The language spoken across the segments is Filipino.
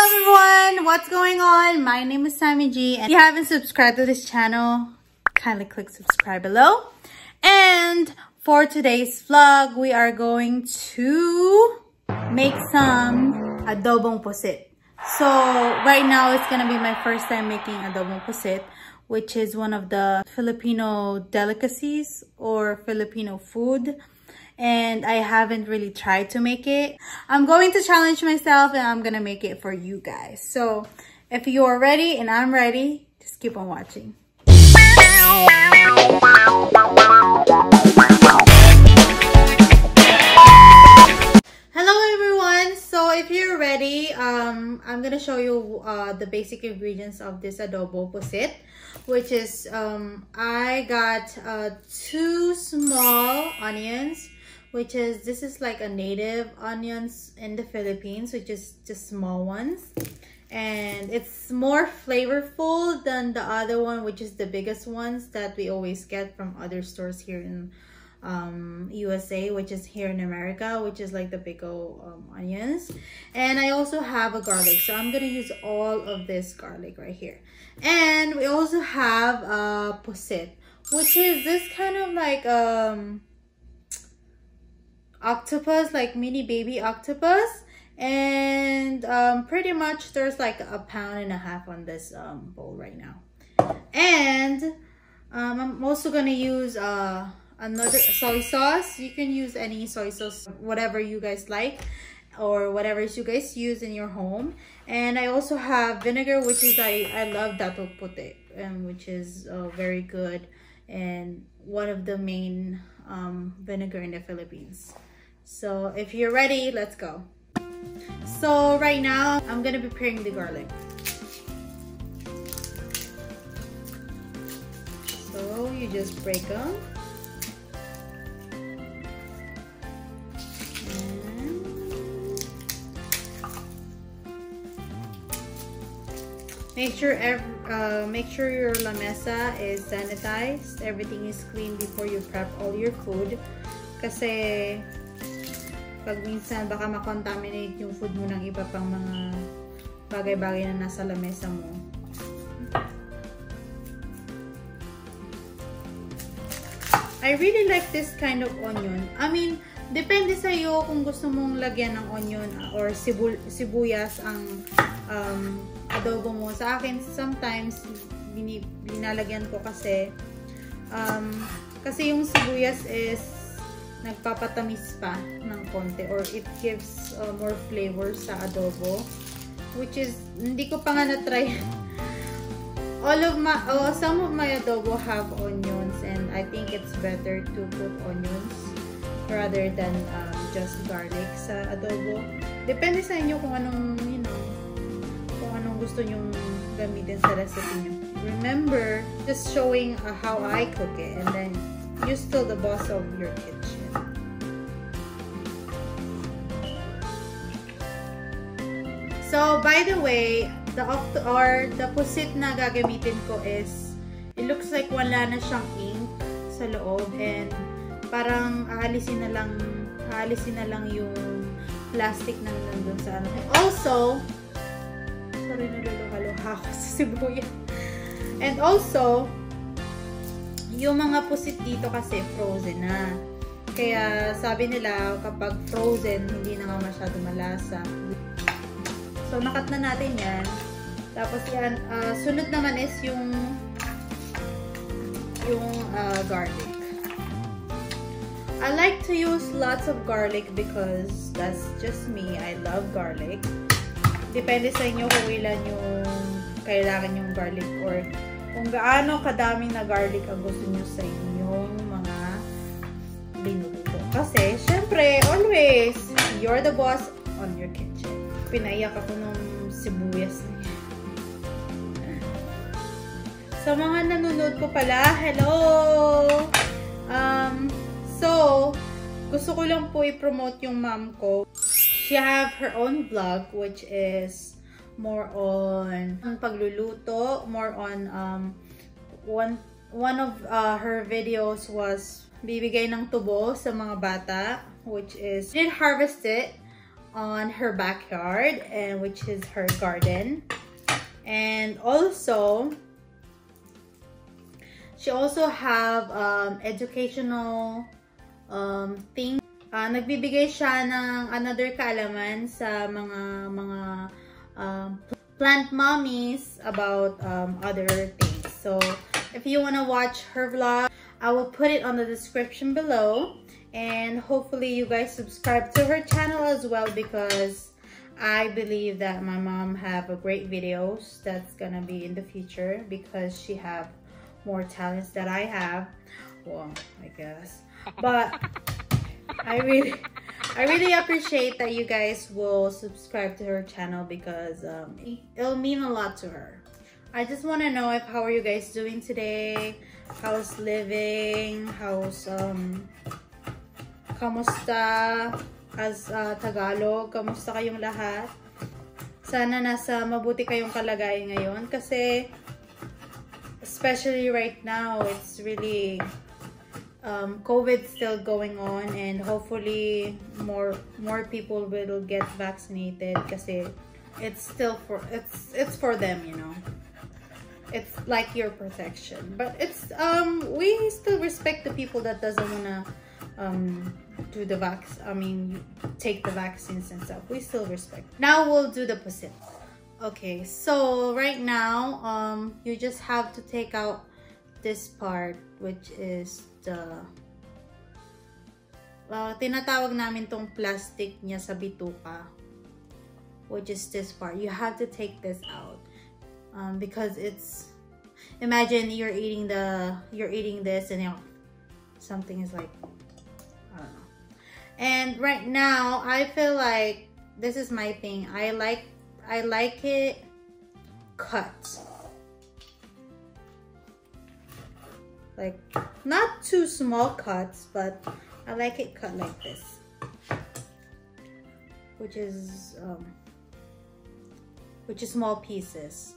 everyone, what's going on? My name is Sammie G, and if you haven't subscribed to this channel, kindly click subscribe below. And for today's vlog, we are going to make some Adobong Pusit. So right now it's gonna be my first time making Adobong Pusit, which is one of the Filipino delicacies or Filipino food. And I haven't really tried to make it. I'm going to challenge myself and I'm gonna make it for you guys. So if you are ready and I'm ready, just keep on watching. Hello everyone, so if you're ready, I'm gonna show you the basic ingredients of this adobo pusit, which is I got 2 small onions, which is this is like a native onions in the Philippines, which is just small ones, and it's more flavorful than the other one, which is the biggest ones that we always get from other stores here in USA, which is here in America, which is like the big old onions. And I also have a garlic, so I'm gonna use all of this garlic right here. And we also have pusit, which is this kind of like octopus, like mini baby octopus, and pretty much there's like 1.5 pounds on this bowl right now. And I'm also gonna use another soy sauce. You can use any soy sauce, whatever you guys like or whatever you guys use in your home. And I also have vinegar, which is I love dato puti, which is very good and one of the main vinegar in the Philippines. So if you're ready, let's go. So right now I'm gonna be preparing the garlic. So you just break them. Make sure your lamesa is sanitized. Everything is clean before you prep all your food. Kasi pag minsan baka makontaminate yung food mo ng iba pang mga bagay-bagay na nasa lamesa mo. I really like this kind of onion. I mean, depende sa iyo kung gusto mong lagyan ng onion or sibuyas ang adobo mo. Sa akin, sometimes binalagyan ko kasi yung sibuyas is nagpapatamis pa ng konti, or it gives more flavor sa adobo, which is hindi ko pa nga na-try. Some of my adobo have onions, and I think it's better to put onions rather than just garlic sa adobo. Depende sa inyo kung anong, kung anong gusto nyong gamitin sa recipe nyo. Remember, just showing how I cook it, and then you're still the boss of your kitchen. So, by the way, the pusit na gagamitin ko is, it looks like wala na siyang ink sa loob, and parang aalisin na lang yung plastic na nandun sa ano. And also, sorry, naluluha-luha ako sa sibuyas. And also, yung mga pusit dito kasi frozen na. Kaya sabi nila kapag frozen, hindi na nga masyado malasa. So, nakat na natin yan. Tapos yan, sunod naman is yung garlic. I like to use lots of garlic because that's just me. I love garlic. Depende sa inyo kung ilan yung kailangan yung garlic or kung gaano kadaming na garlic ang gusto nyo sa inyong mga binuluto. Kasi, syempre, always, you're the boss on your kitchen. Pinaiyak ako nung sibuyas na yan. Sa mga nanonood ko pala, hello! So, gusto ko lang po i-promote yung mom ko. She have her own vlog, which is more on pagluluto, more on one of her videos was bibigay ng tubo sa mga bata, which is, she didn't harvest it, on her backyard, and which is her garden. And also she also have educational things. Nagbibigay siya ng another kaalaman sa mga plant mommies about other things. So if you want to watch her vlog, I will put it on the description below, and hopefully you guys subscribe to her channel as well, because I believe that my mom have a great videos that's gonna be in the future, because she have more talents that I have. Well, I guess, but I really appreciate that you guys will subscribe to her channel, because it'll mean a lot to her. I just want to know how are you guys doing today? How's living? How's kamusta as Tagalog? Kamusta kayong lahat? Sana nasa mabuti kayong kalagayan ngayon, kasi especially right now, it's really COVID still going on, and hopefully more people will get vaccinated, kasi it's still for them, you know. It's like your protection, but it's we still respect the people that doesn't wanna do the take the vaccines and stuff. We still respect. Now we'll do the pusit. Okay, so right now you just have to take out this part, which is the tinatawag namin tong plastic niya sa bituka, which is this part. You have to take this out because it's, imagine you're eating this and something is like, I don't know. And right now I feel like this is my thing. I like it cut. Like, not too small cuts, but I like it cut like this, which is small pieces.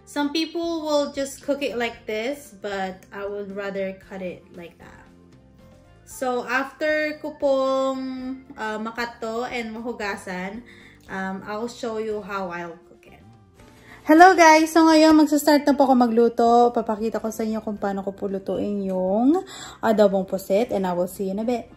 Some people will just cook it like this, but I would rather cut it like that. So after ko pong makato and mahugasan, I'll show you how I'll cook it. Hello guys! So ngayon magsa-start na po ako magluto. Papakita ko sa inyo kung paano ko po lutuin yung adobong pusit, and I will see you in a bit.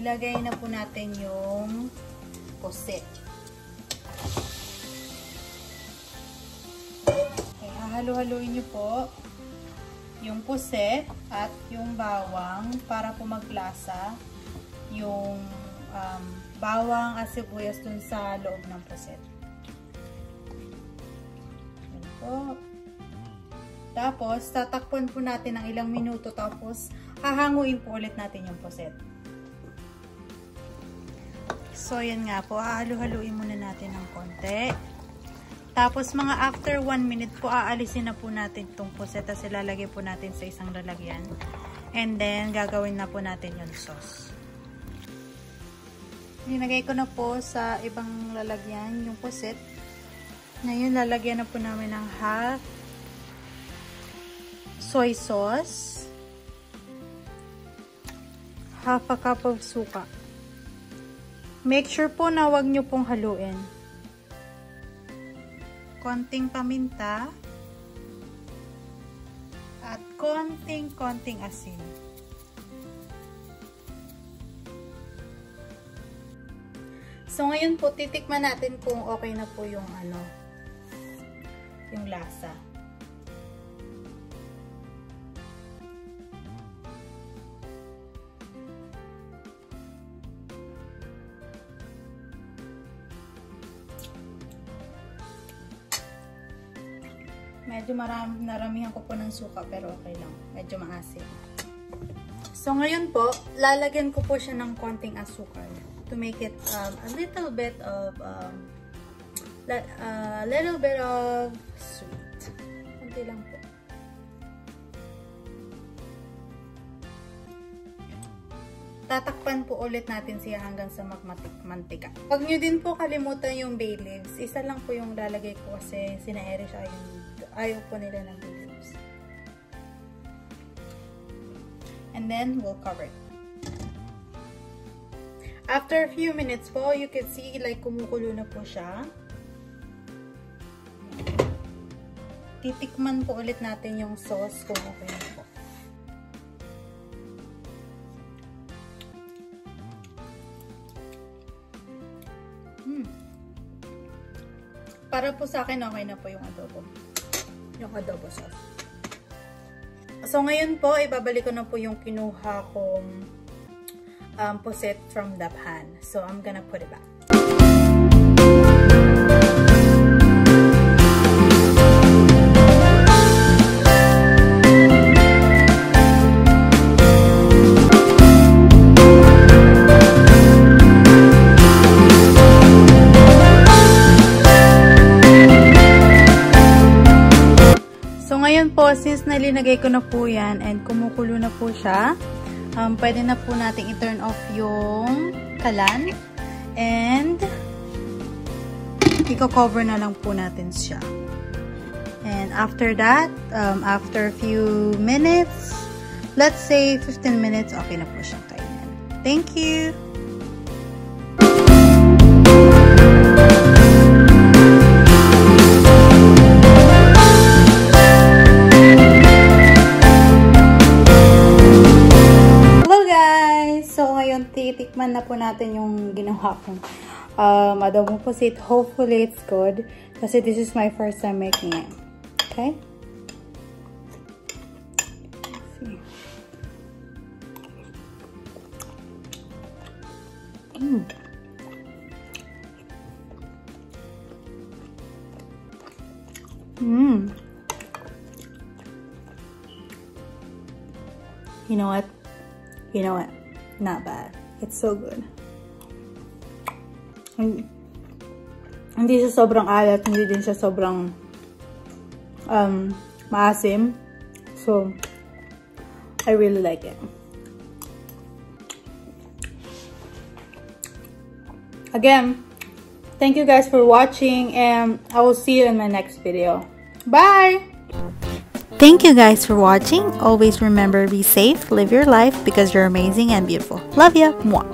Ilagay na po natin yung pusit. Okay, hahalo-haluin nyo po yung pusit at yung bawang para po maglasa yung bawang at sibuyas dun sa loob ng pusit. Yan po. Tapos, tatakpan po natin ng ilang minuto, tapos hahanguin po ulit natin yung pusit. So, yan nga po. Halu-haluin muna natin ng konti. Tapos, mga after 1 minute po, aalisin na po natin itong puset. Tapos, ilalagay po natin sa isang lalagyan. And then, gagawin na po natin yung sauce. Nilagay ko na po sa ibang lalagyan yung puset. Ngayon, lalagyan na po namin ng half soy sauce. Half a cup of suka. Make sure po na huwag nyo pong haluin. Konting paminta. At konting asin. So, ngayon po, titikman natin kung okay na po yung yung lasa. Medyo naramihan ko po ng suka, pero okay lang. Medyo maasim. So, ngayon po, lalagyan ko po siya ng konting asukal. to make it a little bit of sweet. Kunti lang po. Tatakpan po ulit natin siya hanggang sa magmantika. Huwag nyo din po kalimutan yung bay leaves. Isa lang po yung lalagay ko kasi sina Erish ayaw po nila ng bay leaves. And then, we'll cover it. After a few minutes po, you can see like kumukulo na po siya. Titikman po ulit natin yung sauce kung okay na po. Para po sa akin, okay na po yung adobo. Yung adobo sauce. So, ngayon po, ibabalik ko na po yung kinuha kong pusit from the pan. So, I'm gonna put it back. Since nalinagay ko na po yan and kumukulo na po siya, pwede na po natin i-turn off yung kalan and i-cover na lang po natin siya. And after that, after a few minutes, let's say 15 minutes, okay na po siyang kainin. Thank you! Titikman na po natin yung ginawa kong adobong pusit. Hopefully it's good kasi this is my first time making it. Okay? Let's see. You know what? You know what? Not bad. It's so good. Hindi siya sobrang alat, hindi din siya sobrang maasim. So, I really like it. Again, thank you guys for watching and I will see you in my next video. Bye! Thank you guys for watching. Always remember, be safe, live your life because you're amazing and beautiful. Love ya. Mwah.